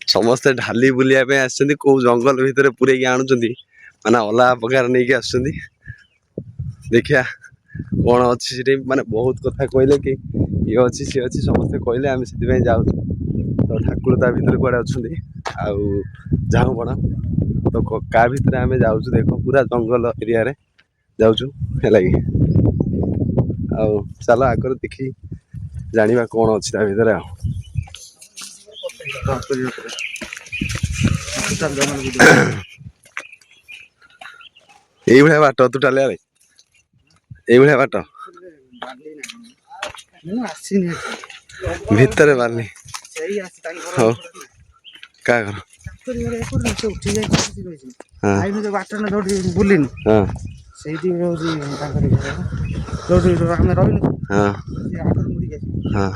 ସମସ୍ତେ ଢାଲି ବୁଲିବା ପାଇଁ ଆସିଛନ୍ତି କୋଉ ଜଙ୍ଗଲ ଭିତରେ ପୁରେଇକି ଆଣୁଛନ୍ତି ମାନେ ଅଲଗା ପ୍ରକାର ନେଇକି ଆସୁଛନ୍ତି ଦେଖିଆ କଣ ଅଛି ସେଠି ମାନେ ବହୁତ କଥା କହିଲେ କି ଇଏ ଅଛି ସିଏ ଅଛି ସମସ୍ତେ କହିଲେ ଆମେ ସେଥିପାଇଁ ଯାଉଛୁ ତ ଠାକୁର ତା ଭିତରେ କୁଆଡେ ଅଛନ୍ତି ଆଉ ଝାଉଁ ବଣ ତ କା ଭିତରେ ଆମେ ଯାଉଛୁ ଦେଖ ପୁରା ଜଙ୍ଗଲ ଏରିଆରେ ଯାଉଛୁ ହେଲାକି ଆଉ ଚାଲ ଆଗରେ ଦେଖି ଜାଣିବା କଣ ଅଛି ତା ଭିତରେ ଆଉ এইଭଳିଆ ବାଟ ତୁ ଟାଲିଆ ଭାଇ এইଭଳିଆ ବାଟ ଭିତରେ ବାଲି ହଉ କାହା ଘର ବୁଲିନି ହଁ ସେଇଠି ହଉଛି ତାଙ୍କରି ଘର ଯୋଉଠି ଆମେ ରହିଲୁ ହଁ ହଁ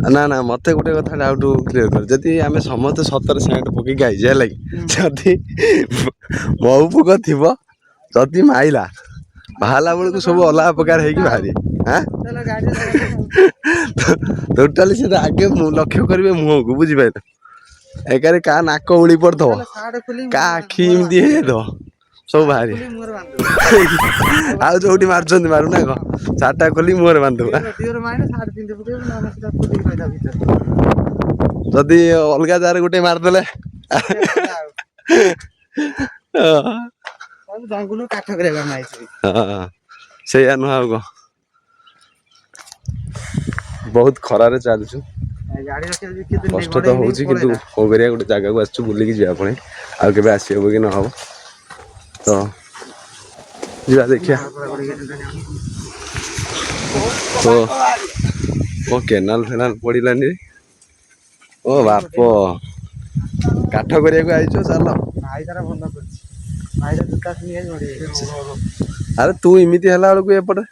ନା ନା ମତେ ଗୋଟେ କଥା ଡାଉଟ କ୍ଲିୟର କର ଯଦି ଆମେ ସମସ୍ତେ ସତରେ ସେଣ୍ଟ ପକେଇକି ଆଇଛେ ହେଲା କି ଯଦି ମହୁ ପୋକ ଥିବ ଯଦି ମାଇଲା ବାହାରିଲା ବେଳକୁ ସବୁ ଅଲଗା ପ୍ରକାର ହେଇକି ବାହାରିବେ ଟୋଟାଲି ସେ ଆଗେ ଲକ୍ଷ୍ୟ କରିବେ ମୁହଁକୁ ବୁଝିପାରିଲ ଏକାରେ କାହା ନାକ ଉଳି ପଡିଥିବ କାହା ଆଖି ଏମିତି ହେଇଯାଇଥିବ ସବୁ ବାହାରି ଆଉ ଯୋଉଠି ମାରୁଛନ୍ତି ମାରୁନା କଣ ସାର୍ଟଟା ଖୋଲି ମୁହଁରେ ବାନ୍ଧିଦବୁ ଯଦି ଅଲଗା ଜାଗାରେ ଗୋଟେ ମାରିଦେଲେ ଜଙ୍ଗଲରୁ କାଠ କରିବା ପାଇଁ ଆଇଛି ସେଇଆ ନୁହଁ ଆଉ କଣ ବହୁତ ଖରାରେ ଚାଲୁଛୁ କଷ୍ଟ ତ ହଉଛି କିନ୍ତୁ କଣ କରିବା ଗୋଟେ ଜାଗାକୁ ଆସିଛୁ ବୁଲିକି ଯିବା ପୁଣି ଆଉ କେବେ ଆସିହବ କି ନହବ ତ ଯିବା ଦେଖିବା ଓ କେନାଲ ଫେନାଲ ପଡ଼ିଲାନି ଓ ବାପ କାଠ କରିବାକୁ ଆଇଛ ଚାଲ ଆରେ ତୁ ଏମିତି ହେଲା ବେଳକୁ ଏପଟେ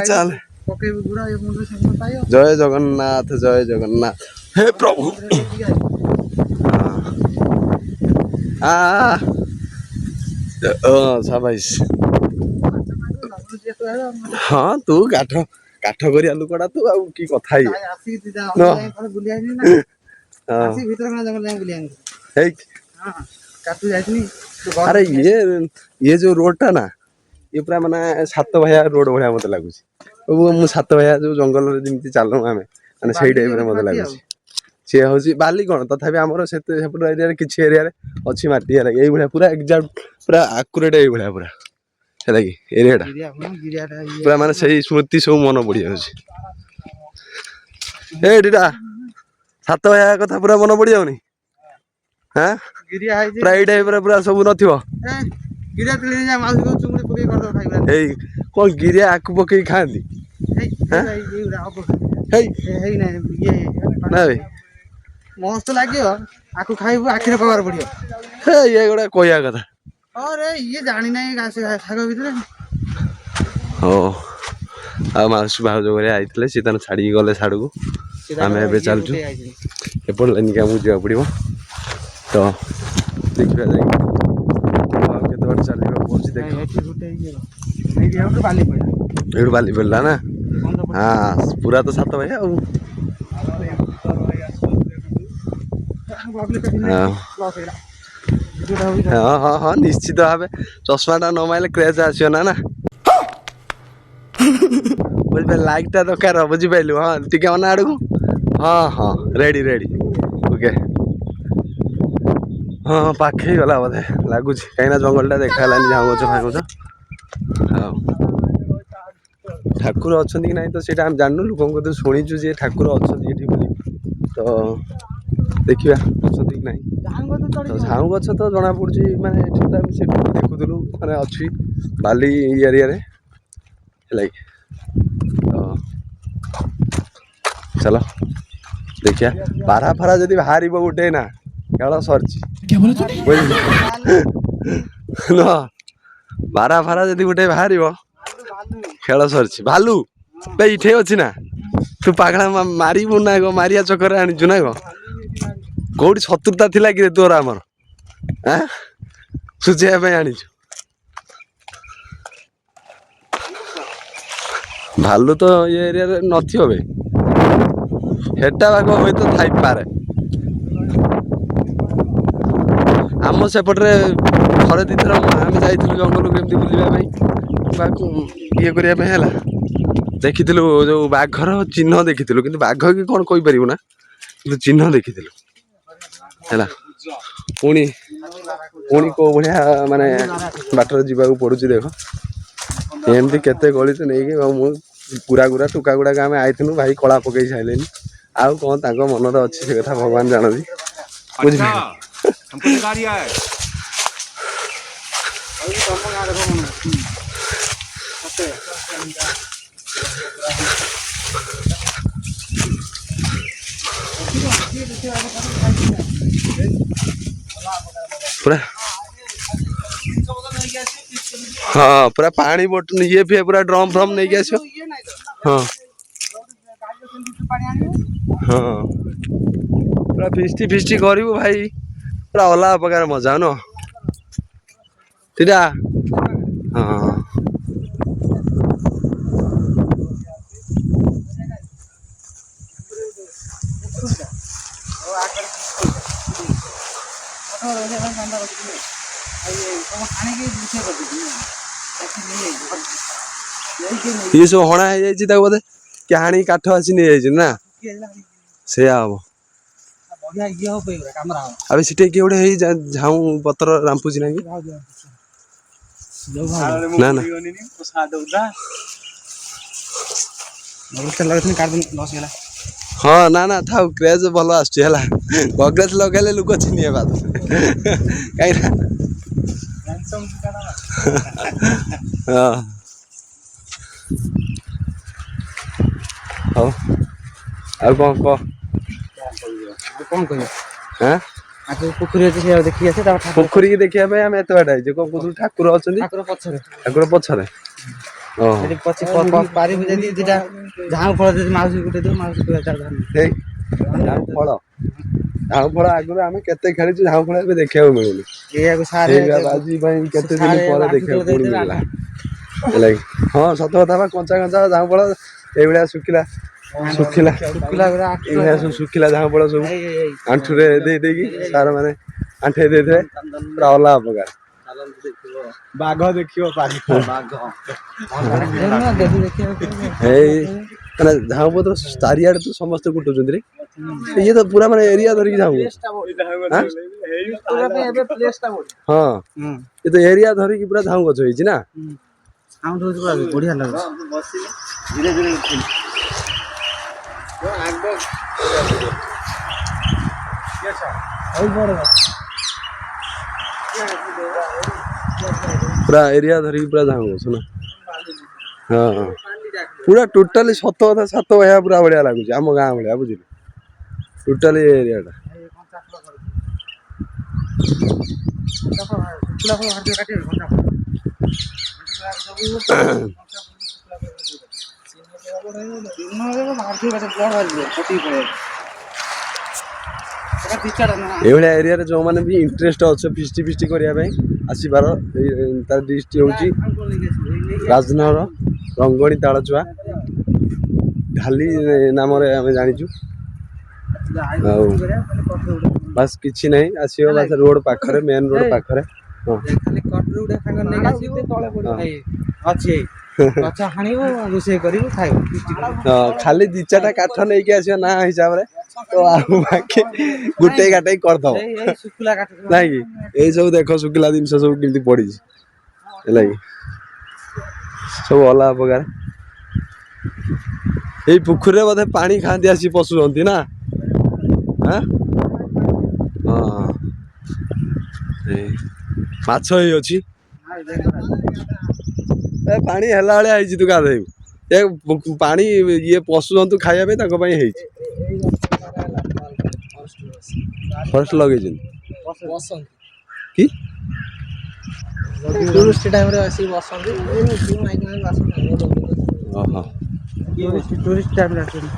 ଚାଲ ଜୟ ଜଗନ୍ନାଥ ଜୟ ଜଗନ୍ନାଥ ହେ ପ୍ରଭୁ ସାବାଇସ୍ ହଁ ତୁ କାଠ କରିବା ଲୋକଟା ତୁ ଆଉ କି କଥା ଆରେ ଇଏ ଯୋଉ ରୋଡ ଟା ନା ଇଏ ପୁରା ମାନେ ସାତ ଭାଇଆ ରୋଡ ଭଳିଆ ମତେ ଲାଗୁଛି ମୁଁ ସାତ ଭାଇଆ ଯୋଉ ଜଙ୍ଗଲରେ ଯେମିତି ଚାଲୁ ଆମେ ମାନେ ସେଇ ଟାଇପରେ ମତେ ଲାଗୁଛି ସିଏ ହଉଛି ବାଲି କଣ ତଥାପି ଆମର ସେପଟ ଏରିଆରେ କିଛି ଏରିଆରେ ଅଛି ମାଟି ହେଲା ଏଇଭଳିଆ ପୁରା ଏକ୍ଜାକ୍ଟ ପୁରା ଆକୁରେଟ ଏଇଭଳିଆ ପୁରା ହେଲା କି ଏରିଆ ଟା ପୁରା ମାନେ ସେଇ ସ୍ମୃତି ସବୁ ମନେ ପଡିଯାଉଛି ଏଇଠିଟା ସାତ ଭାଇଆ କଥା ପୁରା ମନେ ପଡିଯାଉନି ହଁ ପୁରା ଏଇ ଟାଇପରେ ପୁରା ସବୁ ନଥିବ ଏଇ କଣ ଗିରିଆ ଆକୁ ପକେଇକି ଖାଆନ୍ତି ମସ୍ତ ଲାଗିବ ଆକୁ ଖାଇବୁ ଆଖିରେ କବାର ପଡିବ ଇଏ ଗୋଟେ କହିବା କଥା ଇଏ ଜାଣିନାହିଁ ଶାଗ ଭିତରେ ହଉ ଆଉ ମାଉସୀ ଭାଉଜ ଘରିଆ ଆଇଥିଲେ ସିଏ ତାଙ୍କୁ ଛାଡିକି ଗଲେ ସାଡକୁ ଆମେ ଏବେ ଚାଲୁଛୁ ଏପଟ ଲାଇନିକି ଆମକୁ ଯିବାକୁ ପଡିବ ତ ଦେଖିବା ଯାଇକି ଆଉ କେତେ ବାଟ ଚାଲିବାକୁ ପଡୁଛି ଦେଖ ଏଇଠୁ ବାଲି ପଡିଲା ନା ହଁ ପୁରା ତ ସାତ ଭାଇ ଆଉ ହଁ ହଁ ନିଶ୍ଚିତ ଭାବେ ଚଷମା ଟା ନ ମାଇଲେ କ୍ରେଜ ଆସିବ ନା ବୁଝିପାରିଲ ଲାଇକ୍ ଟା ଦରକାର ବୁଝିପାରିଲୁ ହଁ ଟିକେ ଅନା ଆଡକୁ ହଁ ହଁ ରେଡି ଓକେ ହଁ ପାଖେଇ ଗଲା ବୋଧେ ଲାଗୁଛି କାହିଁକିନା ଜଙ୍ଗଲ ଟା ଦେଖା ହେଲାନି ଝାଉଁ ଗଛ ଫାଉଁ ଗଛ ଆଉ ଠାକୁର ଅଛନ୍ତି କି ନାଇଁ ତ ସେଇଟା ଆମେ ଜାଣିନୁ ଲୋକଙ୍କ କତିରୁ ଶୁଣିଛୁ ଯେ ଠାକୁର ଅଛନ୍ତି ଏଠି ବୋଲି ତ ଦେଖିବା ଅଛନ୍ତି କି ନାହିଁ ତ ଝାଉଁ ଗଛ ତ ଜଣା ପଡୁଛି ମାନେ ଏଠି ତ ଆମେ ସେଠି ଦେଖୁଥିଲୁ ମାନେ ଅଛି ବାଲି ଏରିଆରେ ହେଲାକି ତ ଚାଲ ଦେଖିବା ପାରା ଫାରା ଯଦି ବାହାରିବ ଗୋଟେ ନା ଖେଳ ସରିଛି ପାରା ଫାରା ଯଦି ଗୋଟେ ବାହାରିବ ଖେଳ ସରିଛି ଭାଲୁ ଭାଇ ଏଇଠି ଅଛି ନା ତୁ ପାଗଳା ମାରିବୁ ନା କଣ ମାରିବା ଚକରରେ ଆଣିଛୁ ନା କଣ କୋଉଠି ଶତ୍ରୁତା ଥିଲା କି ତୋର ଆମର ସୁଝେଇବା ପାଇଁ ଆଣିଛୁ ଭାଲୁ ତ ଏ ଏରିଆରେ ନଥିବ ବେ, ହେଟା ବାଘ ହୁଏତ ଥାଇପାରେ। ଆମ ସେପଟରେ ଥରେ ଦିଥର ଆମେ ଯାଇଥିଲୁ ଜଙ୍ଗଲକୁ ଏମିତି ବୁଲିବା ପାଇଁ, ବାଘ ଇଏ କରିବା ପାଇଁ ହେଲା, ଦେଖିଥିଲୁ ଯୋଉ ବାଘର ଚିହ୍ନ ଦେଖିଥିଲୁ, କିନ୍ତୁ ବାଘ କି କଣ କହିପାରିବୁ ନା, କିନ୍ତୁ ଚିହ୍ନ ଦେଖିଥିଲୁ ହେଲା। ପୁଣି ପୁଣି କୋଉ ଭଳିଆ ମାନେ ବାଟରେ ଯିବାକୁ ପଡୁଛି ଦେଖ, ଏମିତି କେତେ ଗଳିଠୁ ନେଇକି ମୁଁ ଗୁରା ଟୁକା ଗୁଡାକ ଆମେ ଆଇଥିଲୁ ଭାଇ କଳା ପକେଇ ସାଇଲେନି। ଆଉ କଣ ତାଙ୍କ ମନରେ ଅଛି ସେ କଥା ଭଗବାନ ଜାଣନ୍ତି, ବୁଝିଲେ। ପୁରା ହଁ ପୁରା ପାଣି ବୋଟଲ ଇଏ ଫିଏ ପୁରା ଡ୍ରମ ଫ୍ରମ ନେଇକି ଆସିବ। ହଁ ହଁ ପୁରା ଫିଷ୍ଟି ଫିଷ୍ଟି କରିବୁ ଭାଇ, ପୁରା ଅଲଗା ପ୍ରକାର ମଜା ନୁହଁ ସେଟା। ହଁ ଇଏ ସବୁ ହଣା ହେଇଯାଇଛି ତାକୁ ବୋଧେ କିଏ ହାଣିକି କାଠ ଆସି ନେଇଯାଇଛି ନା, ସେଇଆ ହବ। ଆବେ ସେଠି କିଏ ଗୋଟେ ହେଇ ଝାଉଁ ପତ୍ର ରାମ୍ପୁଛି ନା କି? ନା ନା ହଁ ନା ନା ଥାଉ, କ୍ରେଜ୍ ଭଲ ଆସୁଛି ହେଲା, ଗଗେଜ ଲଗେଇଲେ ଲୋକ ଚିହ୍ନିବେ ବାଦ କାହିଁକି ନା ହଁ ହଉ ଆଉ କଣ କହ? କଣ କହିବ ଆଁ ଆଗ ପୋଖରୀ ଅଛି ସେ ଦେଖି ଆସେ, ତାପରେ ପୋଖରୀ କି ଦେଖିବା ପାଇଁ ଆମେ ଏତେ ବାଟ ଆଇଛୁ, କଣ କହୁଥିଲୁ ଠାକୁର ଅଛନ୍ତି ଠାକୁର ପଛରେ, ଠାକୁର ପଛରେ। ଓହୋ ସେଠି ପାରିବୁ ଯଦି ଦିଟା ଝାଉଁ ଫଳ ଯଦି ମାଉସୀ ଗୋଟେ ଦିଅ, ମାଉସୀ ହେଇ ଝାଉଁ ଫଳ, ଝାଉଁ ଫଳ ଆଗରୁ ଆମେ କେତେ ଖେଳିଛୁ, ଝାଉଁ ଫଳ ଏବେ ଦେଖିବାକୁ ମିଳୁନି। ଏଇଆକୁ ସାରେ ଏଇ ବାବାଜୀ ପାଇଁ କେତେ ଦିନ ସାରେ ପରେ ଆଣ୍ଠୁଟେ ଦେଖିବାକୁ ପୁଣି ଦେଇଦେବେ ମିଳିଲା ଆଣ୍ଠା ହେଲାକି। ହଁ ସତ କଥା ବା, କଞ୍ଚା କଞ୍ଚା ଝାଉଁ ଫଳ ଏଇଭଳିଆ ଶୁଖିଲା ଶୁଖିଲା ଗୁରା ଏଇଭଳିଆ ସବୁ ଶୁଖିଲା ଝାଉଁ ଫଳ ସବୁ ଆଣ୍ଠୁରେ ଦେଇ ଦେଇକି ସାର ମାନେ ଆଣ୍ଠେଇ ଦେଇଥିବେ, ପୁରା ଅଲଗା ପ୍ରକାର। ବାଘ ଦେଖିବ ଏଇ ମାନେ ଝାଉଁ ପତ୍ର ଚାରିଆଡେ ତ ସମସ୍ତେ କୁଟୁଛନ୍ତି ରେ, ଇଏ ତ ପୁରା ମାନେ ଏରିଆ ଧରିକି ଝାଉଁ ଗଛ। ହଁ ଏ ତ ଏରିଆ ଧରିକି ପୁରା ଝାଉଁ ଗଛ ହେଇଛି ନା। ବଢିଆ ଲାଗୁଛି। ପୁରା ଏରିଆ ଧରିକି ପୁରା ଝାଉଁ ଗଛ ନା। ହଁ ହଁ ପୁରା ଟୋଟାଲି ସତ କଥା ସାତ ଭାଇଆ ପୁରା ବଢିଆ ଲାଗୁଛି, ଆମ ଗାଁ ଭଳିଆ ବୁଝିଲୁ, ଟୋଟାଲି ଏ ଏରିଆ ଟା। ଏଇଭଳିଆ ଏରିଆରେ ଯୋଉମାନେ ବି ଇଣ୍ଟରେଷ୍ଟ ଅଛ ଫିଷ୍ଟି ଫିଷ୍ଟି କରିବା ପାଇଁ ଆସିବାର, ତାର ଡିଷ୍ଟ୍ରିକ୍ଟ ହଉଛି ରାଜନଗର, ରଙ୍ଗଣୀ, ତାଳଚୁଆ, ଢାଲି ନାମରେ ଆମେ ଜାଣିଛୁ। ଆଉ ବାସ୍ କିଛି ନାହିଁ, ଆସିବ ବାସ୍ ରୋଡ ପାଖରେ, ମେନ ରୋଡ ପାଖରେ। ହଁ ଗଛ ହାଣିବୁ, ରୋଷେଇ କରିବୁ, ଖାଇବୁ। ହଁ ଖାଲି ଦି ଚାରିଟା କାଠ ନେଇକି ଆସିବ ନା ହିସାବରେ, ତ ଆଉ ବାକି ଗୋଟେଇ ଗାଟେଇ କରିଦବ ନାଇଁ କି। ଏଇ ସବୁ ଦେଖ ଶୁଖିଲା ଜିନିଷ ସବୁ କେମିତି ପଡିଛି ହେଲା କି, ସବୁ ଅଲଗା ପ୍ରକାର। ଏଇ ପୋଖରୀରେ ବୋଧେ ପାଣି ଖାଆନ୍ତି ଆସି ପଶୁଛନ୍ତି ନା। ଆଁ ହଁ ଏଇ ମାଛ ହେଇ ଅଛି। ଏ ପାଣି ହେଲା ଭଳିଆ ହେଇଛି, ତୁ ଗାଧେଇବୁ। ଏ ପାଣି ଇଏ ପଶୁଜନ୍ତୁ ଖାଇବା ପାଇଁ ତାଙ୍କ ପାଇଁ ହେଇଛି। ଫରେଷ୍ଟ ଲଗେଇଛନ୍ତି କି? ଟୁରିଷ୍ଟ ଟାଇମରେ ଆସିକି ବସନ୍ତି। ଓହୋ ଟୁରିଷ୍ଟ ଟାଇମରେ ଆସନ୍ତି।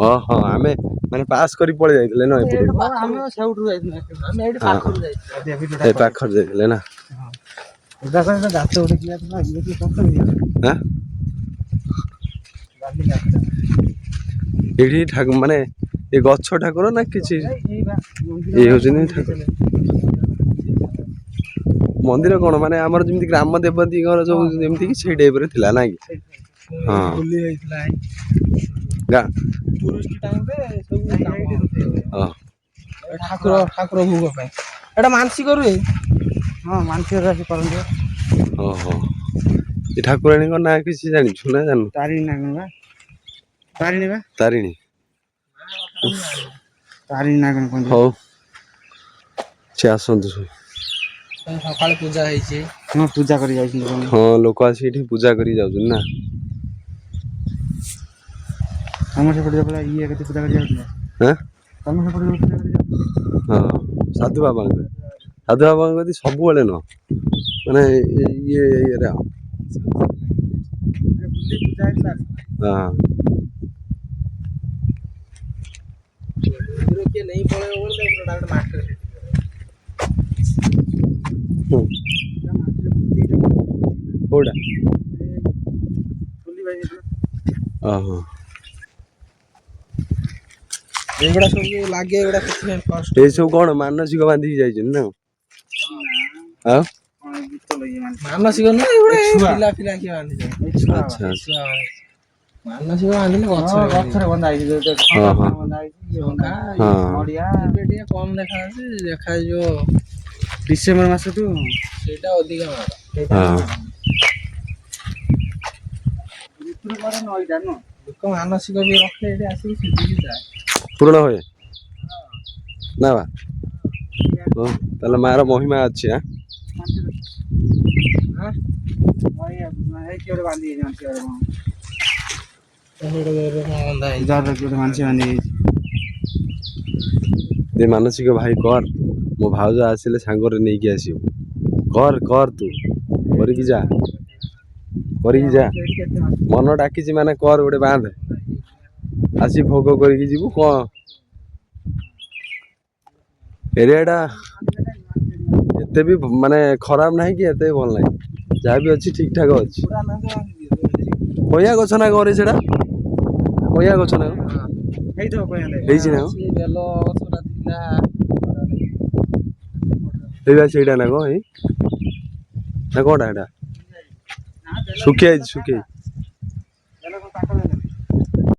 ଓହୋ ଆମେ ମାନେ ପାସ୍ କରି ପଳେଇ ଯାଇଥିଲେ ନା ଏପଟକୁ। ଆମେ ସେଇଠୁ ଯାଇଥିଲୁ, ଆମେ ଏଇଠି ହଁ ପାଖରୁ ଯାଇଥିଲୁ। ଏ ପାଖରେ ଯାଇଥିଲେ ନା। ଏଟା କଣ ଏଟା ଗାତ ଗୋଟେ କିଆ ଥିଲା ଇଏ କି କଷ୍ଟ କି ଆଁ ଗାଲି ଗାତ ଏଇଠି ମାନେ ଏ ଗଛ ଠାକୁର ନା କିଛି ଏଇ ବା ଇଏ ହଉଛନ୍ତି ଠାକୁର ମନ୍ଦିର କଣ ମାନେ ଆମର ଯେମିତି ଗ୍ରାମ ଦେବତୀଙ୍କର ଯୋଉ ଯେମିତି କି ସେଇ ଟାଇପ ରେ ଥିଲା ନାଇଁ କି ହଁ ଖୋଲି ହେଇଥିଲା ଗାଁ ଟୁରିଷ୍ଟ ଟାଇମ ରେ ସବୁ ହଁ ଠାକୁର ଭୋଗ ପାଇଁ ଏଟା ମାନସିକ ରୁହେ ହଁ ମାନସିକ ଆସି କରନ୍ତି ଓହୋ ଏ ଠାକୁରାଣୀଙ୍କ ନାଁ କିଛି ଜାଣିଛୁ ନା ଜାଣିନୁ ତାରିଣୀ ନା କଣ ବା ତାରିଣୀ ବା ତାରିଣୀ ତାରିଣୀ ନା କଣ କହନ୍ତି ହଉ ସେ ଆସନ୍ତୁ ସବୁ ସକାଳେ ପୂଜା ହେଇଛି ହଁ ପୂଜା କରି ଯାଇଛନ୍ତି ହଁ ଲୋକ ଆସି ଏଠି ପୂଜା କରି ଯାଉଛନ୍ତି ନା ଆମର ସେପଟେ ଇଏ କେତେ ପୂଜା କରି ଯାଉଥିଲେ ଆଁ ତମ ସେପଟେ ପୂଜା କରି ଯାଉଥିଲେ ହଁ ସାଧୁ ବାବାଙ୍କ ସାଧୁ ବାବାଙ୍କ କତିକି ସବୁବେଳେ ନୁହଁ ମାନେ ଇଏରେ ଆଉ ବୁଲି ପୂଜା ହେଇଥିଲା ହଁ କିଏ ନେଇ ପଳେଇବ ବୋଲି ଡାଇରେକ୍ଟ ମାର୍କେଟ ହୁଁ କୋଉଟା ଓହୋ ଏଇଗୁଡା ସବୁ ଲାଗେ ଏଗୁଡା କିଛି କଷ୍ଟ ଏଇ ସବୁ କଣ ମାନସିକ ବାନ୍ଧିକି ଯାଇଛନ୍ତି ନା ଆଉ ମାନସିକ ନୁହେଁ ଏଇଗୁଡା ପିଲା କିଏ ବାନ୍ଧିଛନ୍ତି ଆଚ୍ଛା ଆଚ୍ଛା ମାନସିକ ବାନ୍ଧିଲେ ଗଛରେ ବନ୍ଧା ହେଇଛି ହଁ ହଁ ନଡିଆ ଏବେ ଟିକେ କମ ଦେଖାଯାଉଛି ଦେଖାଯିବ ଡିସେମ୍ବର ମାସଠୁ ସେଇଟା ଅଧିକା ହଁ ଲୋକ ମାନସିକ ବି ରଖେ ଏଠି ଆସିକି ସେଠିକି ଯାଏ ପୂରଣ ହୁଏ ନା ବା ତାହେଲେ ମାର ମହିମା ଅଛି ଆଁ ଦେ ମାନସିକ ଭାଇ କର ମୋ ଭାଉଜ ଆସିଲେ ସାଙ୍ଗରେ ନେଇକି ଆସିବୁ କର ତୁ କରିକି ଯା ମନ ଡାକିଛି ମାନେ କର ଗୋଟେ ବାନ୍ଧେ ଆସି ଭୋଗ କରିକି ଯିବୁ କଣ ଏରିଆ ଟା ଏତେ ବି ମାନେ ଖରାପ ନାହିଁ କି ଏତେ ବି ଭଲ ନାହିଁ ଯାହା ବି ଅଛି ଠିକ ଠାକ ଅଛି କଇଆ ଗଛ ନା କଣ ସେଟା କଇଆ ଗଛ ନା ହେଇଛି ନା ବେଲ ଗଛଟା ଥିଲା ସେଇ ସେଇଟା ନା କଣ ଏଇ ନା କଣଟା ଏଇଟା ଶୁଖି ଯାଇଛି